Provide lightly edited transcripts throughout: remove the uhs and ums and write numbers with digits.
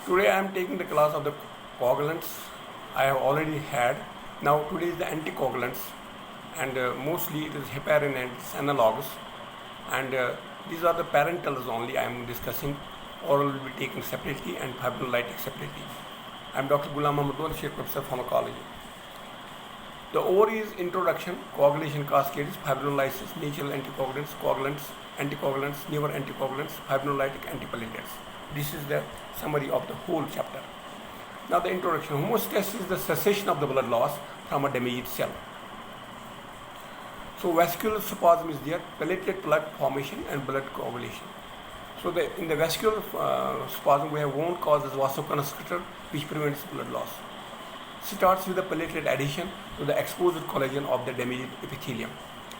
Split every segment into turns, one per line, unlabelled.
Today I am taking the class of the coagulants. I have already had. Now today is the anticoagulants, and mostly it is heparin and its analogs. And these are the parentals only I am discussing. Oral will be taken separately and fibrinolytic separately. I am Dr. Ghulam Mahmood, Associate Professor Pharmacology. The overview is introduction, coagulation cascades, fibrinolysis, natural anticoagulants, anticoagulants, newer anticoagulants, fibrinolytic antiplatelets. This is the summary of the whole chapter. Now the introduction. Homeostasis is the cessation of the blood loss from a damaged cell. So vascular spasm is there, platelet plug formation and blood coagulation. So in the vascular spasm we have wound causes vasoconstrictor which prevents blood loss. Starts with the platelet adhesion to the exposed collagen of the damaged epithelium,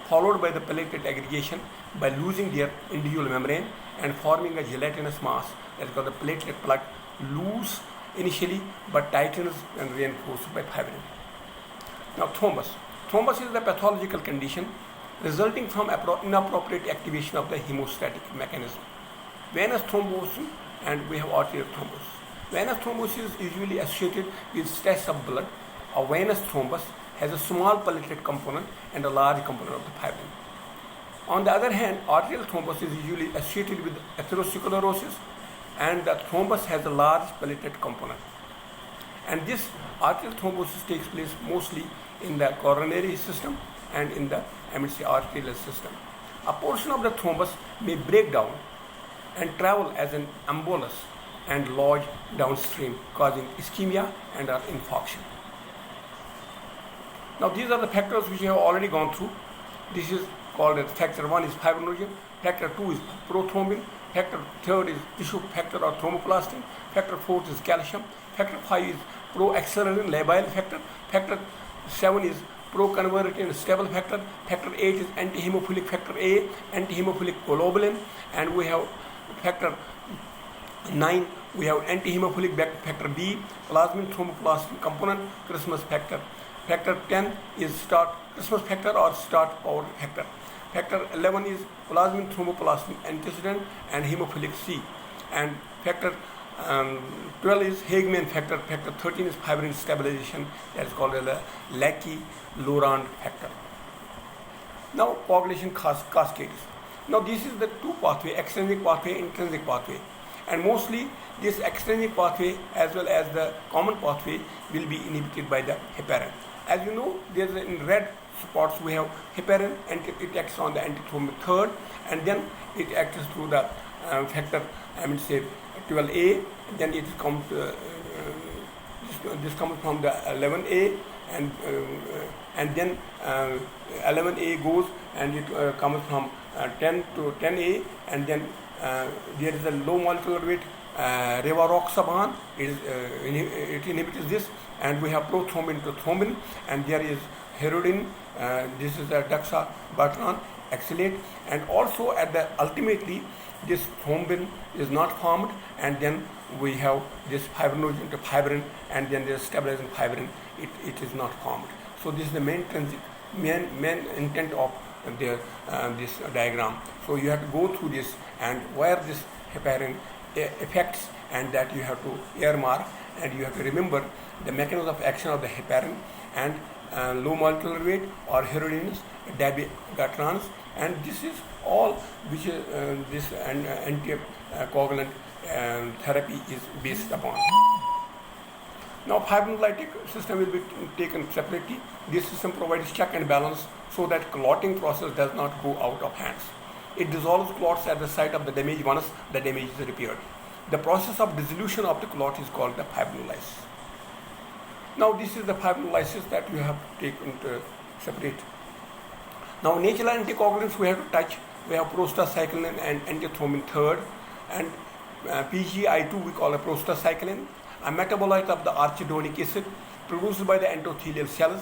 followed by the platelet aggregation by losing their individual membrane and forming a gelatinous mass that is called the platelet plug, loose initially but tightens and reinforced by fibrin. Now thrombus. Thrombus is the pathological condition resulting from inappropriate activation of the hemostatic mechanism. Venous thrombosis and we have arterial thrombosis. Venous thrombosis is usually associated with stress of blood. A venous thrombus has a small platelet component and a large component of the fibrin. On the other hand, arterial thrombus is usually associated with atherosclerosis, and the thrombus has a large platelet component. And this arterial thrombosis takes place mostly in the coronary system and in the arterial system. A portion of the thrombus may break down and travel as an embolus and lodge downstream, causing ischemia and infarction. Now these are the factors which we have already gone through. This is called as factor 1 is fibrinogen, factor 2 is prothrombin, factor 3 is tissue factor or thromboplastin, factor 4 is calcium, factor 5 is proaxarenin labile factor, factor 7 is proconvertin stable factor, factor 8 is antihemophilic factor A, antihemophilic globulin, and we have factor 9 we have antihemophilic factor B, plasmin thromboplastin component, Christmas factor. Factor 10 is start Christmas factor or start power factor. Factor 11 is plasmin thromboplastin antecedent and hemophilic C. And factor 12 is Hageman factor. Factor 13 is fibrin stabilization, that is called the Lackey-Laurent factor. Now coagulation cascades. Now this is the two pathway, extrinsic pathway, intrinsic pathway. And mostly this extrinsic pathway as well as the common pathway will be inhibited by the heparin. As you know, there's in red spots we have heparin, and it acts on the antithrombin third, and then it acts through the factor 12A, then it comes this comes from the 11A, and then 11A goes and it comes from 10 to 10A, and then there is a low molecular weight rivaroxaban, it inhibits this, and we have prothrombin to thrombin, and there is herodin, this is the daxabatran acrylate, and also at the ultimately this thrombin is not formed, and then we have this fibrinogen to fibrin, and then there is stabilizing fibrin, it is not formed. So this is the main intent of this diagram. So you have to go through this and where this heparin affects, and that you have to earmark, and you have to remember the mechanism of action of the heparin and low molecular weight or herodins, dabigatrans, and this is all which this anticoagulant therapy is based upon. Now fibrinolytic system will be taken separately. This system provides check and balance so that clotting process does not go out of hands. It dissolves clots at the site of the damage once the damage is repaired. The process of dissolution of the clot is called the fibrinolysis. Now this is the fibrinolysis that you have taken to separate. Now natural anticoagulants we have to touch. We have prostacyclin and antithrombin third, and PGI2 we call a prostacyclin, a metabolite of the arachidonic acid produced by the endothelial cells,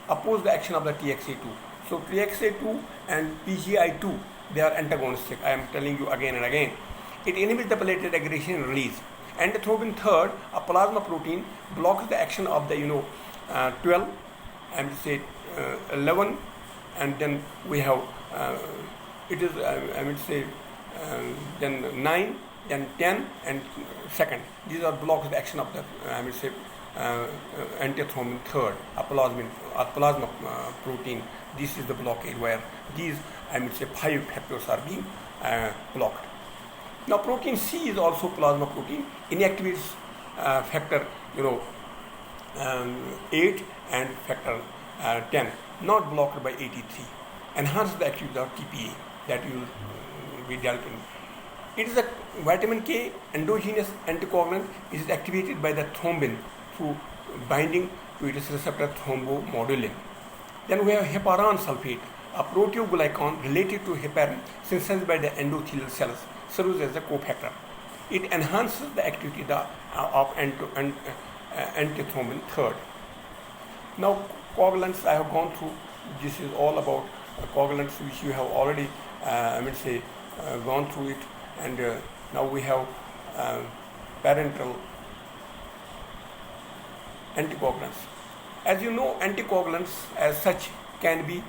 oppose the action of the TXA2. So TXA2 and PGI2, they are antagonistic. I am telling you again and again. It inhibits the platelet aggregation and release. Antithrombin third, a plasma protein, blocks the action of the 12 and 11, and then we have it is then 9 then 10 and second. These are blocks the action of the antithrombin third, a plasma protein. This is the blockade where these 5 factors are being blocked. Now protein C is also plasma protein, inactivates factor 8 and factor 10, not blocked by AT3. Enhance the activity of TPA that will be dealt in. It is a vitamin K endogenous anticoagulant. It is activated by the thrombin through binding to its receptor thrombomodulin. Then we have heparan sulfate, a proteoglycan related to heparin synthesized by the endothelial cells, serves as a cofactor. It enhances the activity of antithrombin third. Now coagulants I have gone through. This is all about coagulants which you have already gone through it, and now we have parenteral anticoagulants. As you know, anticoagulants as such can be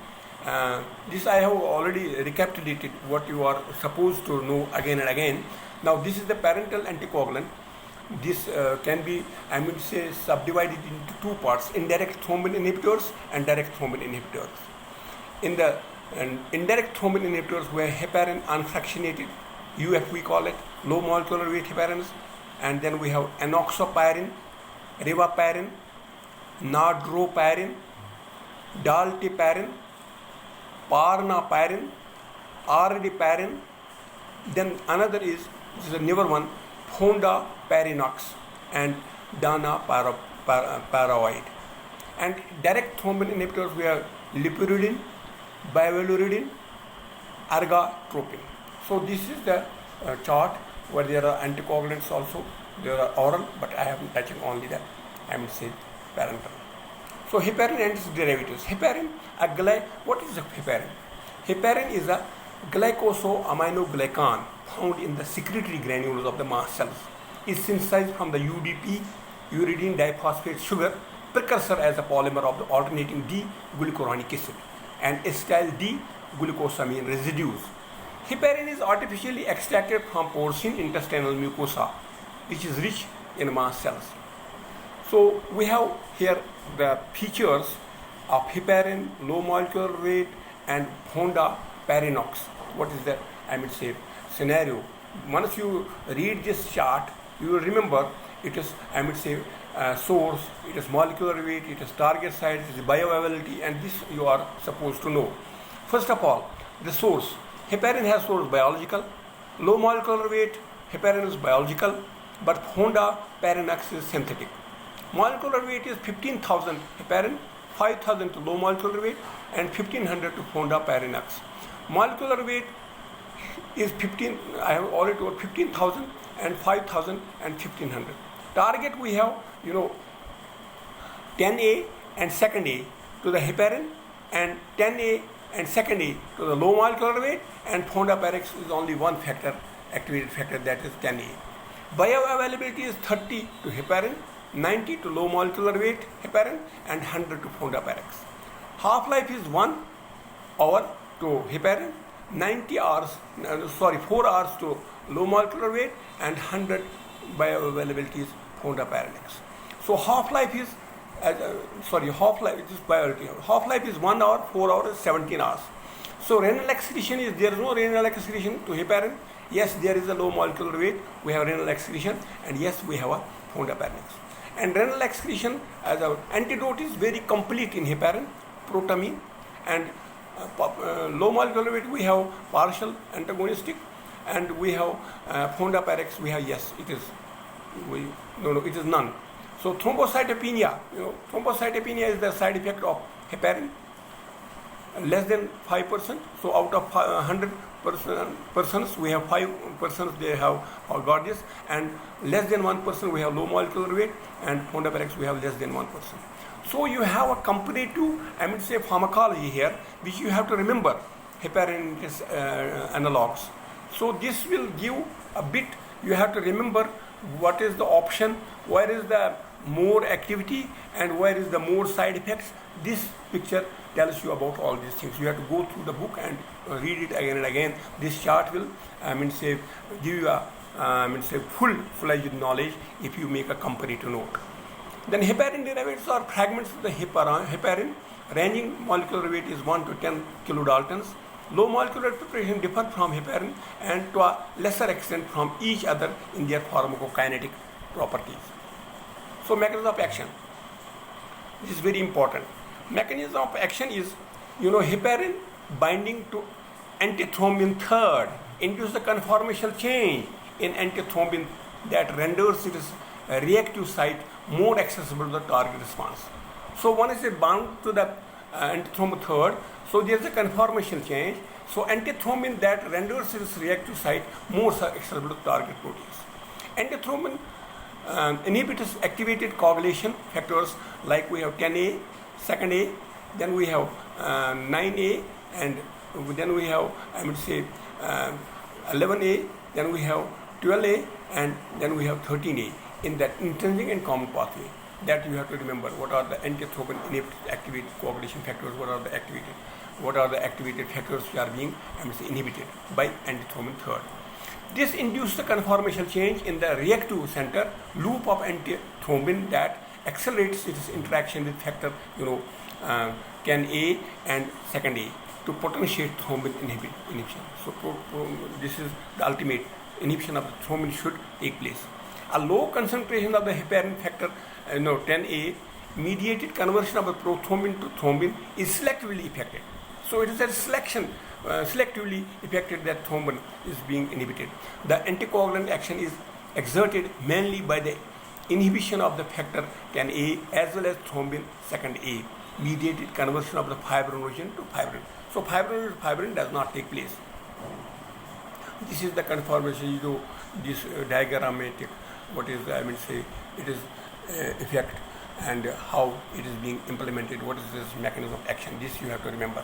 this I have already recapitulated what you are supposed to know again and again. Now this is the parenteral anticoagulant. This can be subdivided into two parts: indirect thrombin inhibitors and direct thrombin inhibitors. In the indirect thrombin inhibitors, where heparin unfractionated, UF we call it, low molecular weight heparins, and then we have enoxaparin, rivaparin, nardroparin, dalteparin, parnaparin, ardiparin. Then another is, this is a newer one, fondaparinux and danaparoid. And direct thrombin inhibitors, we have lipiridin, bivaluridin, ergotropin. So this is the chart where there are anticoagulants also. There are oral, but I am touching only the parenteral. So heparin and its derivatives. Heparin, what is heparin? Heparin is a glycosaminoglycan found in the secretory granules of the mast cells. Is synthesized from the UDP, uridine diphosphate sugar, precursor as a polymer of the alternating D-glucuronic acid and acetyl D-glucosamine residues. Heparin is artificially extracted from porcine intestinal mucosa, which is rich in mast cells. So we have here the features of heparin, low molecular weight, and fondaparinux. What is the scenario? Once you read this chart, you will remember it is source, it is molecular weight, it is target site, it is bioavailability, and this you are supposed to know. First of all, the source. Heparin has source biological, low molecular weight, heparin is biological, but fondaparinux is synthetic. Molecular weight is 15,000 heparin, 5,000 to low molecular weight, and 1,500 to fondaparinux. Molecular weight is 15,000 and 5,000 and 1,500. Target we have 10A and second A to the heparin, and 10A and second A to the low molecular weight, and fondaparinux is only one factor, activated factor, that is 10A. Bioavailability is 30 to heparin, 90 to low molecular weight heparin, and 100 to fondaparinux. Half-life is 1 hour to heparin, 4 hours to low molecular weight, and 100 bioavailability is fondaparinux. So half-life is half-life is 1 hour, 4 hours, 17 hours. So renal excretion is, there is no renal excretion to heparin. Yes, there is a low molecular weight, we have renal excretion, and yes, we have a fondaparinux. And renal excretion as an antidote is very complete in heparin, protamine, and low molecular weight we have partial antagonistic, and we have fondaparinux, we have it is none. So thrombocytopenia, thrombocytopenia is the side effect of heparin, less than 5%. So out of 100 persons, we have 5 persons they have got this, and less than 1% we have low molecular weight, and fondaparinux we have less than 1%. So you have a comparative pharmacology here, which you have to remember heparin analogs. So this will give a bit, you have to remember what is the option, where is the more activity, and where is the more side effects. This picture tells you about all these things. You have to go through the book and read it again and again. This chart will give you a full-fledged knowledge if you make a comparative note. Then heparin derivatives are fragments of the heparin ranging molecular weight is 1 to 10 kilodaltons. Low molecular preparation differ from heparin and to a lesser extent from each other in their pharmacokinetic properties. So mechanism of action. This is very important. Mechanism of action is, heparin binding to antithrombin third induces a conformational change in antithrombin that renders its reactive site more accessible to the target response. So one is bound to the antithrombin third, so there is a conformational change. So antithrombin that renders its reactive site more accessible to target proteins. Antithrombin inhibits activated coagulation factors like we have 10A, second A, then we have 9A, and then we have 11A, then we have 12A, and then we have 13A in that intrinsic and common pathway. That you have to remember. What are the antithrombin activated coagulation factors? What are the activated factors which are being inhibited by antithrombin third? This induces a conformational change in the reactive center loop of antithrombin that accelerates its interaction with factor 10A and second A to potentiate thrombin inhibition. So this is the ultimate inhibition of the thrombin should take place. A low concentration of the heparin factor 10A mediated conversion of the prothrombin to thrombin is selectively effected. So it is a selectively effected that thrombin is being inhibited. The anticoagulant action is exerted mainly by the inhibition of the factor 10A as well as thrombin second A mediated conversion of the fibrinogen to fibrin. So fibrinogen to fibrin does not take place. This is the conformation, this diagrammatic, what is, it is effect and how it is being implemented, what is this mechanism of action, this you have to remember.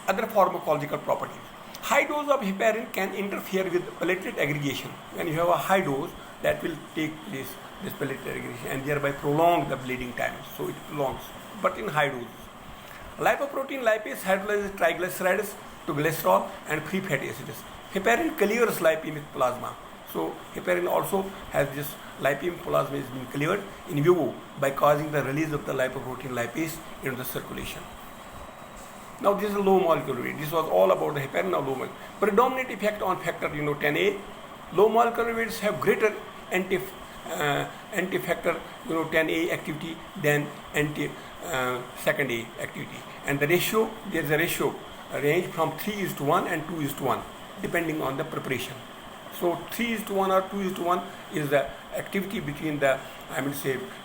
Other pharmacological properties. High dose of heparin can interfere with platelet aggregation. When you have a high dose, that will take place, this platelet aggregation, and thereby prolong the bleeding time. So it prolongs, but in high doses. Lipoprotein lipase hydrolyzes triglycerides to glycerol and free fatty acids. Heparin clears lipemic plasma. So heparin also has this lipemic plasma is being cleared in vivo by causing the release of the lipoprotein lipase into the circulation. Now this is a low molecular weight. This was all about the heparin. Now low molecular. Predominant effect on factor 10A. Low molecular weights have greater anti-factor 10A activity than second A activity. And the ratio, there is a ratio range from 3:1 and 2:1 depending on the preparation. So 3:1 or 2:1 is the activity between the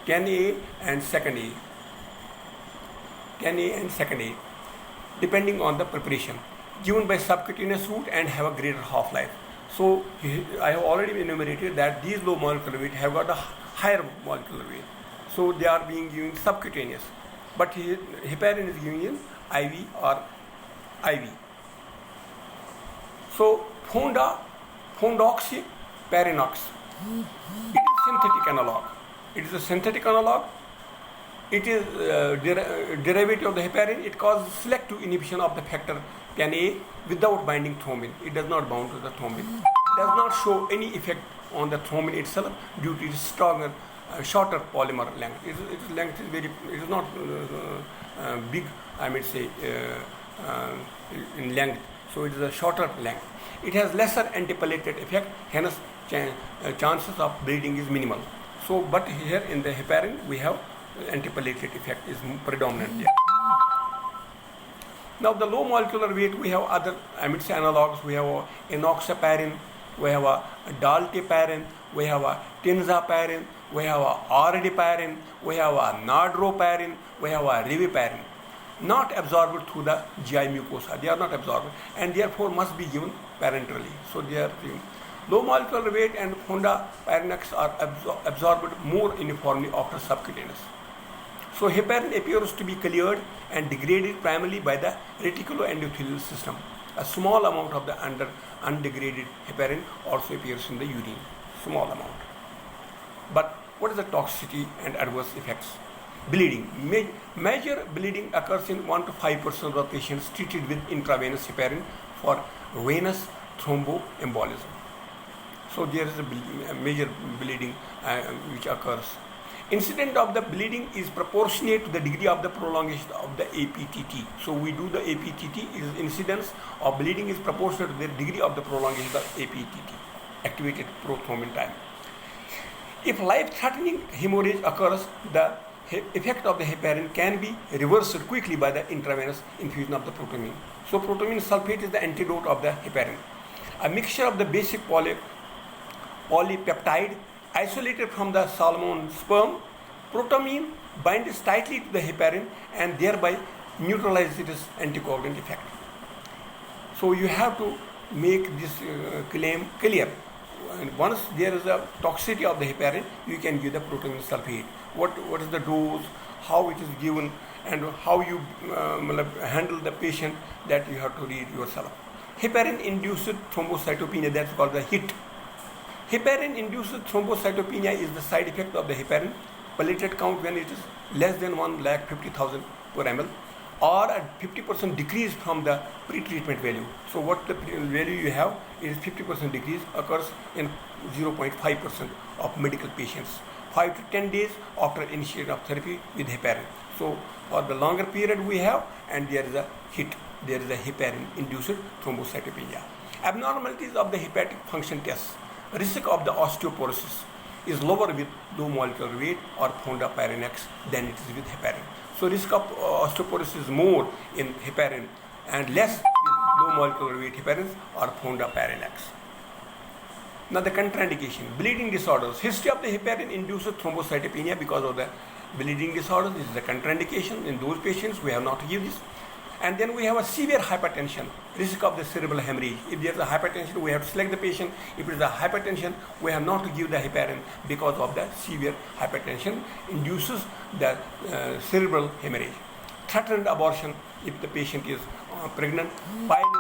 10A and second A. 10A and second A depending on the preparation given by subcutaneous route and have a greater half-life. So I have already enumerated that these low molecular weight have got a higher molecular weight. So they are being given subcutaneous, but heparin is given in IV or IV. So fondoxyparinox, it is synthetic analog. It is a synthetic analog. It is derivative of the heparin. It causes selective inhibition of the factor 10A without binding thrombin. It does not bound to the thrombin. It does not show any effect on the thrombin itself due to its stronger, shorter polymer length. Its length is very. It is not big. In length. So it is a shorter length. It has lesser antiplatelet effect. Hence, chances of bleeding is minimal. So, but here in the heparin we have antiplatelet effect is predominant there. Now the low molecular weight we have other analogs. We have enoxaparin, we have a dalteparin, we have a tinzaparin, we have a ardiparin, we have a nardroparin, we have a riviparin. Not absorbed through the GI mucosa. They are not absorbed and therefore must be given parenterally. So they are low molecular weight and fondaparinux are absorbed more uniformly after subcutaneous. So heparin appears to be cleared and degraded primarily by the reticuloendothelial system. A small amount of the undegraded heparin also appears in the urine. Small amount. But what is the toxicity and adverse effects? Bleeding. Major bleeding occurs in 1 to 5% of the patients treated with intravenous heparin for venous thromboembolism. So there is a major bleeding which occurs. Incidence of the bleeding is proportionate to the degree of the prolongation of the APTT. So we do the APTT, is incidence of bleeding is proportional to the degree of the prolongation of the APTT, activated prothrombin time. If life-threatening hemorrhage occurs, the effect of the heparin can be reversed quickly by the intravenous infusion of the protamine. So protamine sulfate is the antidote of the heparin. A mixture of the basic polypeptide isolated from the salmon sperm, protamine binds tightly to the heparin and thereby neutralizes its anticoagulant effect. So you have to make this claim clear. And once there is a toxicity of the heparin, you can give the protamine sulfate. What is the dose, how it is given, and how you handle the patient, that you have to read yourself. Heparin-induced thrombocytopenia, that's called the HIT. Heparin-induced thrombocytopenia is the side effect of the heparin. Platelet count when it is less than 1,50,000 per ml, or a 50% decrease from the pre-treatment value. So what the value you have is 50% decrease occurs in 0.5% of medical patients, 5 to 10 days after initiation of therapy with heparin. So for the longer period we have, and there is a HIT, there is a heparin-induced thrombocytopenia. Abnormalities of the hepatic function tests. Risk of the osteoporosis is lower with low molecular weight or fondaparinux than it is with heparin. So risk of osteoporosis is more in heparin and less with low molecular weight heparins or fondaparinux. Now the contraindication, bleeding disorders. History of the heparin-induced thrombocytopenia because of the bleeding disorders. This is a contraindication in those patients. We have not to give this. And then we have a severe hypertension, risk of the cerebral hemorrhage. If there is a hypertension, we have to select the patient. If it is a hypertension, we have not to give the heparin because of the severe hypertension induces the cerebral hemorrhage. Threatened abortion if the patient is pregnant. Piles,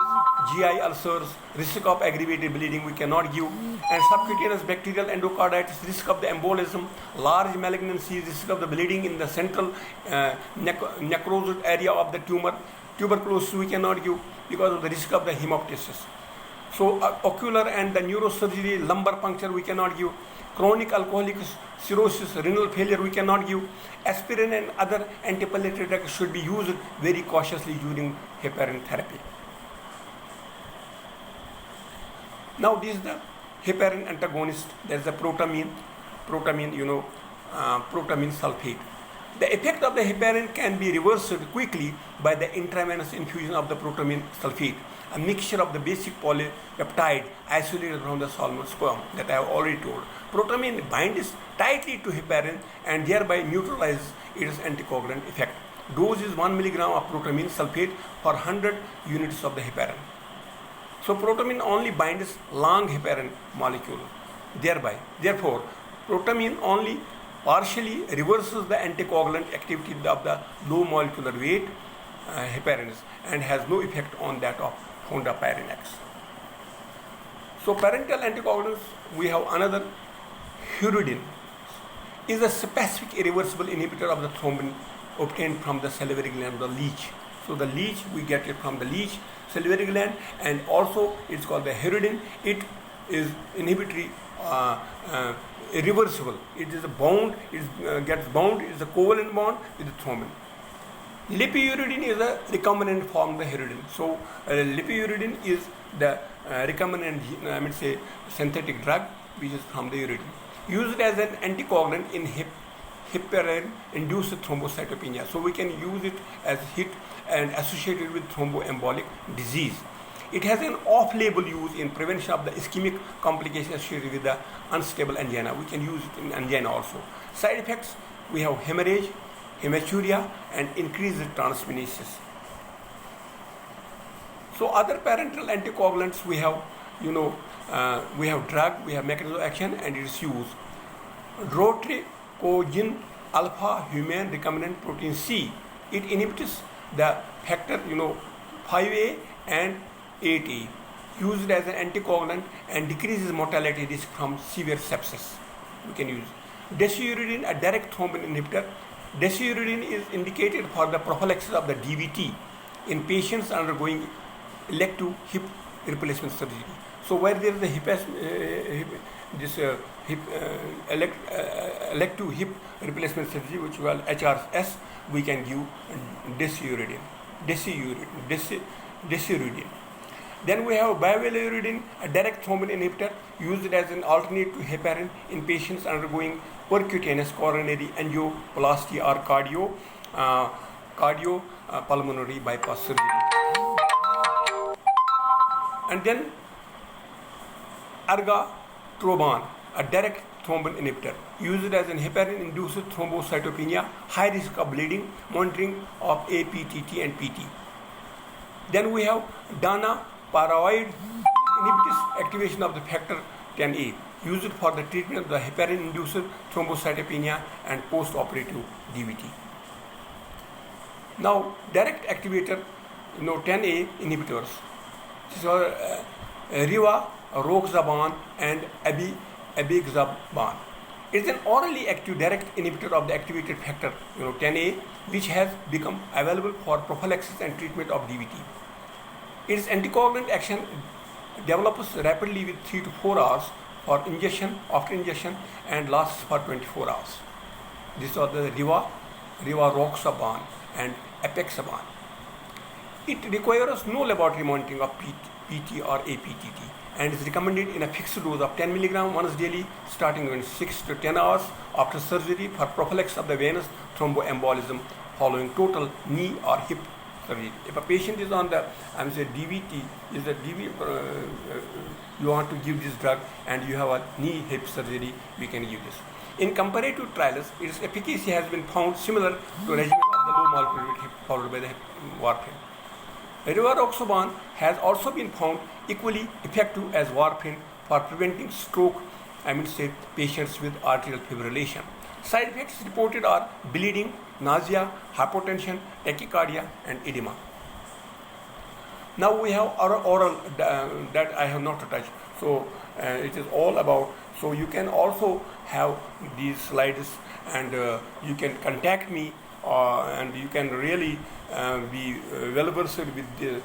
GI ulcers, risk of aggravated bleeding we cannot give. And subcutaneous bacterial endocarditis, risk of the embolism. Large malignancy, risk of the bleeding in the central necrosed area of the tumor. Tuberculosis we cannot give because of the risk of the hemoptysis. So ocular and the neurosurgery, lumbar puncture we cannot give. Chronic alcoholic cirrhosis, renal failure we cannot give. Aspirin and other antiplatelet drugs should be used very cautiously during heparin therapy. Now this is the heparin antagonist. There is a protamine sulfate. The effect of the heparin can be reversed quickly by the intravenous infusion of the protamine sulfate, a mixture of the basic polypeptide isolated from the salmon sperm that I have already told. Protamine binds tightly to heparin and thereby neutralizes its anticoagulant effect. Dose is 1 mg of protamine sulfate for 100 units of the heparin. So protamine only binds long heparin molecule. Therefore, protamine only partially reverses the anticoagulant activity of the low molecular weight heparins and has no effect on that of fondaparinux. So parental anticoagulants, we have another, Hirudin is a specific irreversible inhibitor of the thrombin obtained from the salivary gland, the leech. So the leech, we get it from the leech, salivary gland, and also it's called the Hirudin. It is inhibitory, irreversible. It is a bond, it gets bound, it's a covalent bond with the thrombin. Lipiuridine is a recombinant form of the Hirudin. So lipiuridine is the recombinant, synthetic drug which is from the uridine. Used as an anticoagulant in heparin-induced thrombocytopenia. So we can use it as HIT and associated with thromboembolic disease. It has an off-label use in prevention of the ischemic complications associated with the unstable angina. We can use it in angina also. Side effects, we have hemorrhage, hematuria, and increased transminesis. So other parenteral anticoagulants we have, we have drug, we have mechanism of action, and its use. Drotrecogin alpha human recombinant protein C. It inhibits the factor 5A and 8A, used as an anticoagulant and decreases mortality risk from severe sepsis. We can use Desideuridine, a direct thrombin inhibitor. Desideuridine is indicated for the prophylaxis of the DVT in patients undergoing elective hip replacement surgery. So where there is a elective hip replacement surgery, which we call HRS, we can give deciruridine. Then we have bivalvuridine, a direct thrombin inhibitor used as an alternate to heparin in patients undergoing percutaneous coronary angioplasty or cardiopulmonary bypass surgery. And then ergotroban, a direct thrombin inhibitor used as an heparin-induced thrombocytopenia, high risk of bleeding, monitoring of APTT and PT. Then we have danaparoid inhibits activation of the factor 10A, used for the treatment of the heparin-induced thrombocytopenia and post-operative DVT. Now, direct activator, 10A inhibitors. These are rivaroxaban and abiraxan. It is an orally active direct inhibitor of the activated factor 10A, which has become available for prophylaxis and treatment of DVT. Its anticoagulant action develops rapidly with 3 to 4 hours for ingestion, after ingestion, and lasts for 24 hours. These are the rivaroxaban and apixaban. It requires no laboratory monitoring of PT or APTT and is recommended in a fixed dose of 10 mg once daily, starting in 6 to 10 hours after surgery for prophylaxis of the venous thromboembolism following total knee or hip surgery. If a patient is on the DVT, you want to give this drug and you have a knee hip surgery, we can give this. In comparative trials, its efficacy has been found similar to regimen of the low molecular weight followed by the warfarin. Rivaroxaban has also been found equally effective as warfarin for preventing stroke, patients with atrial fibrillation. Side effects reported are bleeding, nausea, hypotension, tachycardia, and edema. Now we have our oral that I have not touched. So it is all about. So you can also have these slides, and you can contact me, and you can really be well versed with the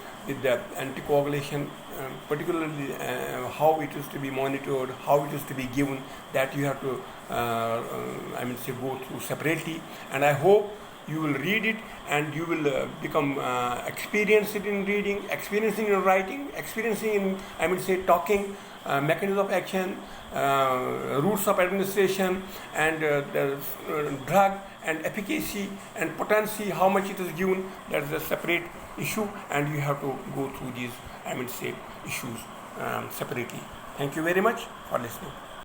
anticoagulation, particularly how it is to be monitored, how it is to be given. That you have to go through separately. And I hope you will read it and you will become experienced in reading, experiencing in writing, experiencing in talking, mechanism of action, routes of administration, and the drug and efficacy and potency, how much it is given. That is a separate issue, and you have to go through these issues separately. Thank you very much for listening.